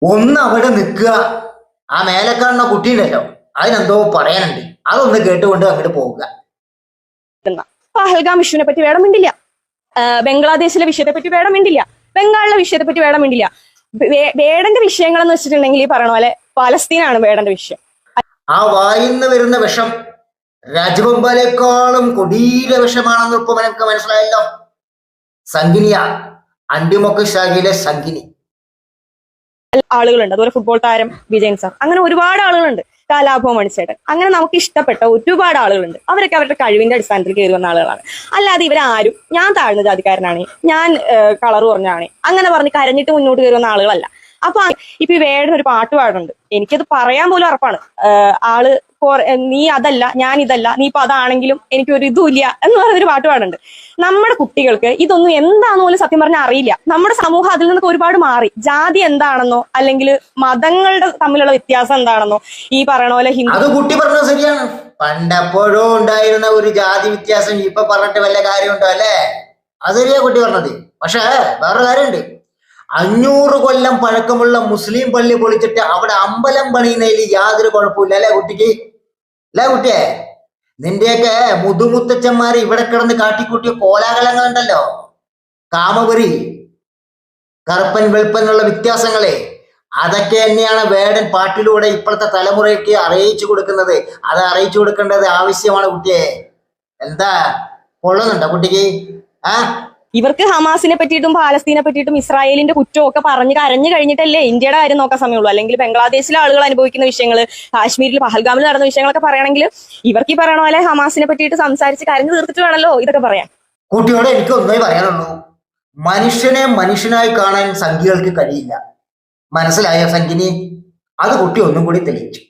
ഒന്ന് അവിടെ നിൽക്കുക. ആ മേലെ കാണുന്ന കുട്ടിയുണ്ടല്ലോ, അതിനെന്തോ പറയാനുണ്ട്, അതൊന്ന് കേട്ടുകൊണ്ട് അങ്ങോട്ട് പോവുക. പഹൽഗാം വിഷുവിനെ പറ്റി വേണം മിണ്ടില്ല, ബംഗ്ലാദേശിലെ വിഷയത്തെ പറ്റി വേണം മിണ്ടില്ല, ബംഗാളിലെ വിഷയത്തെ പറ്റി വേണം മിണ്ടില്ല. വേടന്റെ വിഷയങ്ങൾ എന്ന് വെച്ചിട്ടുണ്ടെങ്കിൽ ഈ പറഞ്ഞ പോലെ പലസ്തീനാണ് വേടന്റെ വിഷയം. ആ വായിന്ന് വരുന്ന വിഷം രാജഗോപാലേക്കാളും കൊടീര വിഷമാണെന്ന് ഇപ്പൊ എനിക്ക് മനസ്സിലായല്ലോ. സംഗിനിയ, അണ്ടിമൊക്കെ ശാഖയിലെ സംഗിനി. ആളുകളുണ്ട്, അതുപോലെ ഫുട്ബോൾ താരം വിജയൻ സാർ, അങ്ങനെ ഒരുപാട് ആളുകളുണ്ട്. കലാഭവൻ മണിച്ചേട്ടൻ, അങ്ങനെ നമുക്ക് ഇഷ്ടപ്പെട്ട ഒരുപാട് ആളുകളുണ്ട്. അവരൊക്കെ അവരുടെ കഴിവിന്റെ അടിസ്ഥാനത്തിൽ കയറി വന്ന ആളുകളാണ്. അല്ലാതെ ഇവരാരും ഞാൻ താഴ്ന്ന ജാതിക്കാരനാണ്, ഞാൻ കളർ കുറഞ്ഞാണ്, അങ്ങനെ പറഞ്ഞ് കരഞ്ഞിട്ട് മുന്നോട്ട് കയറി വന്ന ആളുകളല്ല. അപ്പൊ ഇപ്പൊ ഈ വേടൻ ഒരു പാട്ട് പാടുന്നുണ്ട്, എനിക്കത് പറയാൻ പോലും ഉറപ്പാണ്. ആള് നീ അതല്ല, ഞാൻ ഇതല്ല, നീ ഇപ്പൊ അതാണെങ്കിലും എനിക്കൊരു ഇതുമില്ല എന്ന് പറഞ്ഞൊരു പാട്ട് പാടുന്നുണ്ട്. നമ്മുടെ കുട്ടികൾക്ക് ഇതൊന്നും എന്താണെന്ന് പോലും സത്യം പറഞ്ഞാൽ അറിയില്ല. നമ്മുടെ സമൂഹം അതിൽ നിന്നൊക്കെ ഒരുപാട് മാറി. ജാതി എന്താണെന്നോ അല്ലെങ്കിൽ മതങ്ങളുടെ തമ്മിലുള്ള വ്യത്യാസം എന്താണെന്നോ ഈ പറയണ പോലെ അത് കുട്ടി പറഞ്ഞത് ശരിയാണ്. പണ്ടെപ്പോഴോ ഉണ്ടായിരുന്ന ഒരു ജാതി വ്യത്യാസം ഇപ്പൊ പറഞ്ഞിട്ട് വല്ല കാര്യമുണ്ടോ അല്ലേ? അത് ശരിയാ കുട്ടി പറഞ്ഞത്. പക്ഷെ വേറൊരു കാര്യമുണ്ട്. 500 കൊല്ലം പഴക്കമുള്ള മുസ്ലിം പള്ളി പൊളിച്ചിട്ട് അവിടെ അമ്പലം പണിയുന്നതിൽ യാതൊരു കുഴപ്പമില്ല അല്ലെ കുട്ടിക്ക്? അല്ലേ കുട്ടിയെ? നിന്റെയൊക്കെ മുതുമുത്തച്ഛന്മാര് ഇവിടെ കിടന്ന് കാട്ടിക്കൂട്ടിയ കോലാഹലങ്ങളുണ്ടല്ലോ, കാമവെറി, കറുപ്പൻ വെളുപ്പൻ എന്നുള്ള വ്യത്യാസങ്ങളെ, അതൊക്കെ തന്നെയാണ് വേടൻ പാട്ടിലൂടെ ഇപ്പോഴത്തെ തലമുറയ്ക്ക് അറിയിച്ചു കൊടുക്കുന്നത്. അത് അറിയിച്ചു കൊടുക്കേണ്ടത് ആവശ്യമാണ് കുട്ടിയെ. എന്താ കൊള്ളുന്നുണ്ടോ കുട്ടിക്ക്? ഇവർക്ക് ഹമാസിനെ പറ്റിയിട്ടും പാലസ്തീനെ പറ്റിയിട്ടും ഇസ്രായേലിന്റെ കുറ്റവും ഒക്കെ പറഞ്ഞ് കരഞ്ഞു കഴിഞ്ഞിട്ടല്ലേ ഇന്ത്യയുടെ കാര്യം നോക്കാൻ സമയമുള്ളൂ. അല്ലെങ്കിൽ ബംഗ്ലാദേശിലെ ആളുകൾ അനുഭവിക്കുന്ന വിഷയങ്ങൾ, കാശ്മീരിൽ പഹൽഗാമിൽ നടന്ന വിഷയങ്ങളൊക്കെ പറയണമെങ്കിൽ ഇവർക്ക് ഈ പറയണ പോലെ ഹമാസിനെ പറ്റിയിട്ട് സംസാരിച്ച് കരഞ്ഞു തീർത്തിട്ട് വേണമല്ലോ ഇതൊക്കെ പറയാൻ. കുട്ടിയോട് എനിക്ക് ഒന്നേ പറയാനുള്ളൂ, മനുഷ്യനെ മനുഷ്യനായി കാണാൻ സംഖ്യകൾക്ക് കഴിയില്ല. മനസ്സിലായോ സംഖ്യനി? അത് കുട്ടി ഒന്നും കൂടി തെളിയിച്ചു.